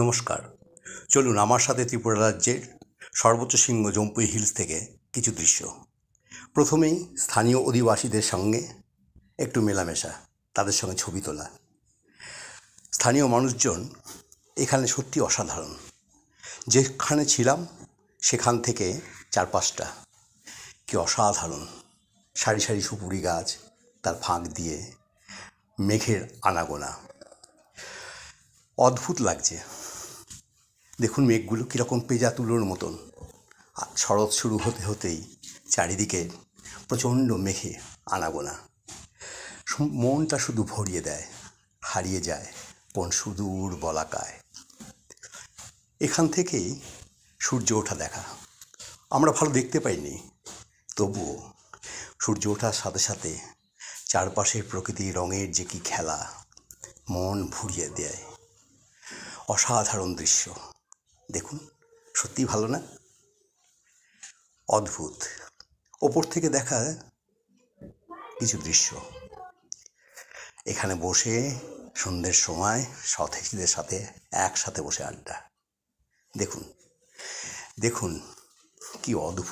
নমস্কার। চলুন আমার সাথে ত্রিপুরা রাজ্যের সর্বোচ্চ শৃঙ্গ জম্পুই হিলস থেকে কিছু দৃশ্য। প্রথমেই স্থানীয় অধিবাসীদের সঙ্গে একটু মেলামেশা, তাদের সঙ্গে ছবি তোলা। স্থানীয় মানুষজন এখানে সত্যি অসাধারণ। যেখানে ছিলাম সেখান থেকে 4-5টা কি অসাধারণ সারি সারি সুপুরি গাছ, তার ফাঁক দিয়ে মেঘের আনাগোনা, অদ্ভুত লাগছে। দেখুন মেঘগুলো কীরকম পেঁজা তুলোর মতন। শরৎ শুরু হতে হতেই চারিদিকে প্রচণ্ড মেঘে আনাগোনা, মনটা শুধু ভরিয়ে দেয়, হারিয়ে যায় কোন সুদূর বলাকায়। এখান থেকেই সূর্য ওঠা দেখা। আমরা ভালো দেখতে পাইনি, তবুও সূর্য ওঠার সাথে সাথে চারপাশের প্রকৃতির রঙের যে কি খেলা, মন ভরিয়ে দেয়। অসাধারণ দৃশ্য। দেখুন, সত্যি ভালো না? অদ্ভুত। ওপর থেকে দেখা কিছু দৃশ্য। এখানে বসে সন্ধ্যের সময় সহপাঠীদের সাথে একসাথে বসে আড্ডা। দেখুন দেখুন কি অদ্ভুত।